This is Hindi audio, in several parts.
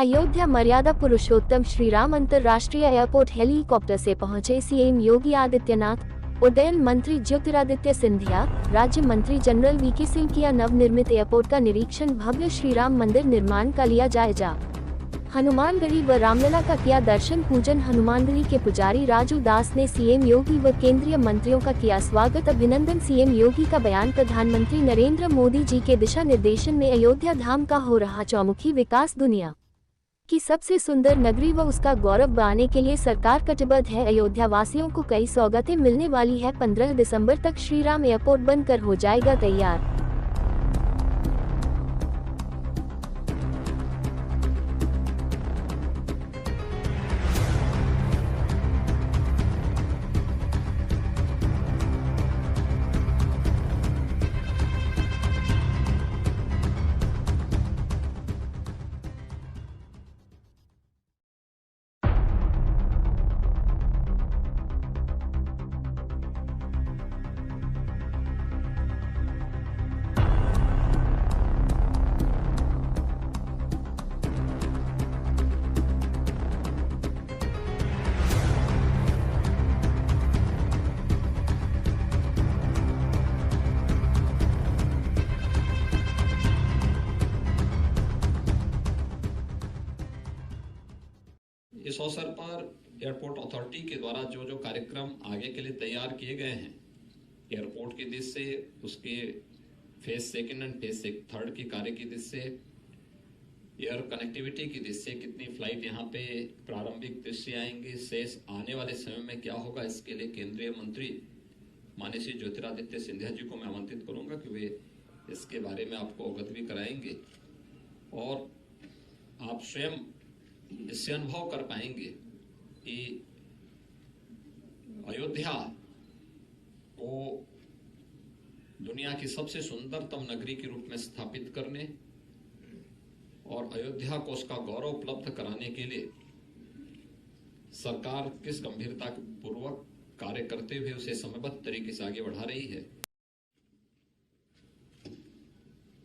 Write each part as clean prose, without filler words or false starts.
अयोध्या मर्यादा पुरुषोत्तम श्री राम अंतर्राष्ट्रीय एयरपोर्ट हेलीकॉप्टर से पहुंचे सीएम योगी आदित्यनाथ। उड्डयन मंत्री ज्योतिरादित्य सिंधिया, राज्य मंत्री जनरल वीके सिंह किया नवनिर्मित एयरपोर्ट का निरीक्षण। भव्य श्री राम मंदिर निर्माण का लिया जायजा। हनुमानगढ़ी व रामलला का किया दर्शन पूजन। हनुमानगढ़ी के पुजारी राजू दास ने सीएम योगी व केंद्रीय मंत्रियों का किया स्वागत अभिनंदन। सीएम योगी का बयान। प्रधानमंत्री नरेंद्र मोदी जी के दिशा निर्देशन में अयोध्या धाम का हो रहा चौमुखी विकास। दुनिया की सबसे सुंदर नगरी व उसका गौरव बढ़ाने के लिए सरकार कटिबद्ध है। अयोध्या वासियों को कई सौगातें मिलने वाली है। 15 दिसंबर तक श्री राम एयरपोर्ट बनकर हो जाएगा तैयार। इस अवसर पर एयरपोर्ट अथॉरिटी के द्वारा जो जो कार्यक्रम आगे के लिए तैयार किए गए हैं, एयरपोर्ट की दृष्टि से, उसके phase second and phase third की कार्य की दृष्टि से, एयर कनेक्टिविटी की दृष्टि से कितनी फ्लाइट यहाँ पे प्रारंभिक दृष्टि आएंगी, शेष आने वाले समय में क्या होगा, इसके लिए केंद्रीय मंत्री माननीय श्री ज्योतिरादित्य सिंधिया जी को मैं आमंत्रित करूंगा कि वे इसके बारे में आपको अवगत भी कराएंगे और आप स्वयं इससे अनुभव कर पाएंगे कि अयोध्या को दुनिया की सबसे सुंदरतम नगरी के रूप में स्थापित करने और अयोध्या को उसका गौरव उपलब्ध कराने के लिए सरकार किस गंभीरता पूर्वक कार्य करते हुए उसे समयबद्ध तरीके से आगे बढ़ा रही है।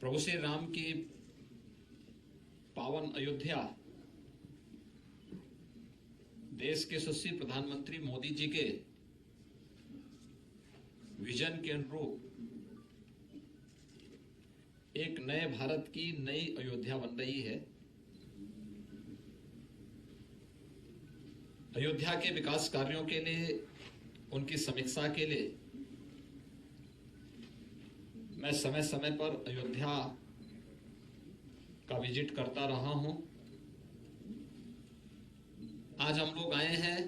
प्रभु श्री राम की पावन अयोध्या देश के यशस्वी प्रधानमंत्री मोदी जी के विजन के अनुरूप एक नए भारत की नई अयोध्या बन रही है। अयोध्या के विकास कार्यों के लिए, उनकी समीक्षा के लिए मैं समय समय पर अयोध्या का विजिट करता रहा हूं। आज हम लोग आए हैं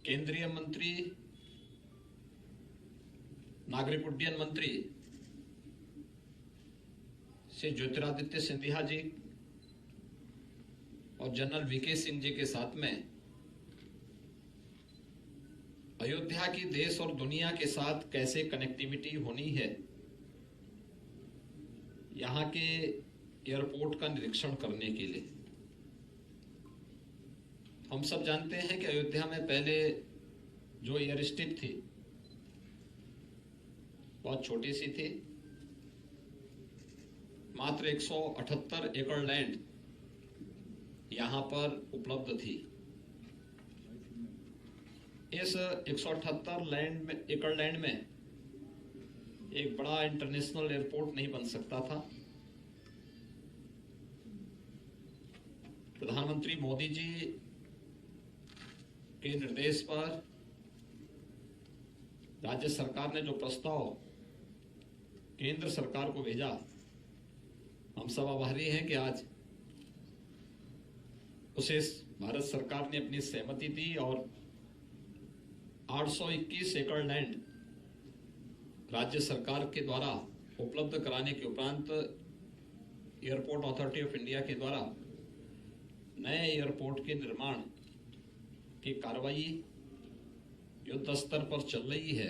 केंद्रीय मंत्री, नागरिक उड्डयन मंत्री श्री ज्योतिरादित्य सिंधिया जी और जनरल वीके सिंह जी के साथ में अयोध्या की देश और दुनिया के साथ कैसे कनेक्टिविटी होनी है, यहां के एयरपोर्ट का निरीक्षण करने के लिए। हम सब जानते हैं कि अयोध्या में पहले जो एयर स्ट्रिप थी बहुत छोटी सी थी, मात्र 178 एकड़ लैंड यहां पर उपलब्ध थी। इस 178 एकड़ लैंड में एक बड़ा इंटरनेशनल एयरपोर्ट नहीं बन सकता था। प्रधानमंत्री मोदी जी के निर्देश पर राज्य सरकार ने जो प्रस्ताव केंद्र सरकार को भेजा, हम सब आभारी हैं कि आज उसे भारत सरकार ने अपनी सहमति दी और 821 एकड़ लैंड राज्य सरकार के द्वारा उपलब्ध कराने के उपरांत एयरपोर्ट अथॉरिटी ऑफ इंडिया के द्वारा नए एयरपोर्ट के निर्माण की कार्रवाई युद्ध स्तर पर चल रही है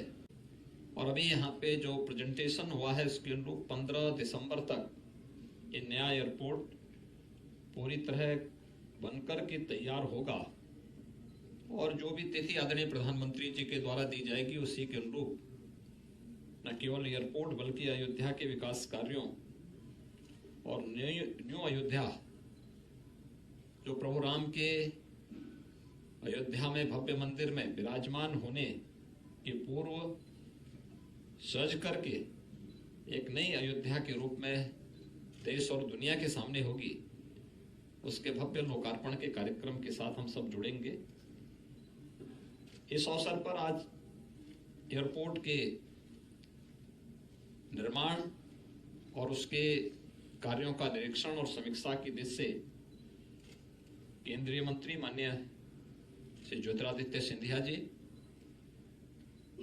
और अभी यहाँ पे जो प्रेजेंटेशन हुआ है उसके अनुरूप 15 दिसंबर तक ये नया एयरपोर्ट पूरी तरह बनकर के तैयार होगा और जो भी तिथि आदरणीय प्रधानमंत्री जी के द्वारा दी जाएगी उसी के अनुरूप न केवल एयरपोर्ट बल्कि अयोध्या के विकास कार्यों और न्यू अयोध्या जो प्रभु राम के अयोध्या में भव्य मंदिर में विराजमान होने के पूर्व सज करके एक नई अयोध्या के रूप में देश और दुनिया के सामने होगी, उसके भव्य लोकार्पण के कार्यक्रम के साथ हम सब जुड़ेंगे। इस अवसर पर आज एयरपोर्ट के निर्माण और उसके कार्यों का निरीक्षण और समीक्षा की दृष्टि से केंद्रीय मंत्री माननीय श्री ज्योतिरादित्य सिंधिया जी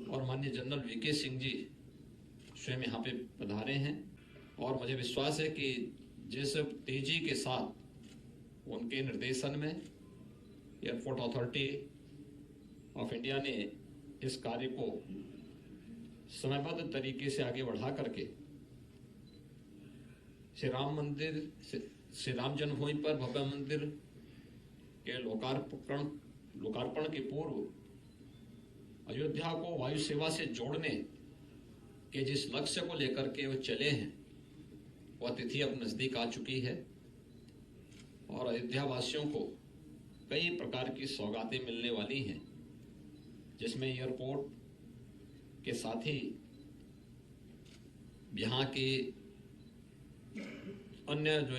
और माननीय जनरल वीके सिंह जी स्वयं यहाँ पे पधारे हैं। और मुझे विश्वास है कि जिस तेजी के साथ उनके निर्देशन में एयरपोर्ट अथॉरिटी ऑफ इंडिया ने इस कार्य को समयबद्ध तरीके से आगे बढ़ा करके श्री राम जन्मभूमि पर भव्य मंदिर के लोकार्पण के पूर्व अयोध्या को वायु सेवा से जोड़ने के जिस लक्ष्य को लेकर के वो चले हैं, वह तिथि अब नजदीक आ चुकी है और अयोध्या वासियों को कई प्रकार की सौगातें मिलने वाली हैं, जिसमें एयरपोर्ट के साथ ही यहाँ के अन्य जो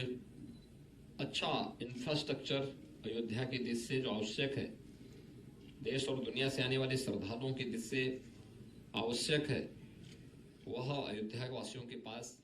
अच्छा इंफ्रास्ट्रक्चर अयोध्या की दृष्टि से जो आवश्यक है, देश और दुनिया से आने वाले श्रद्धालुओं की दृष्टि से आवश्यक है, वह अयोध्या वासियों के पास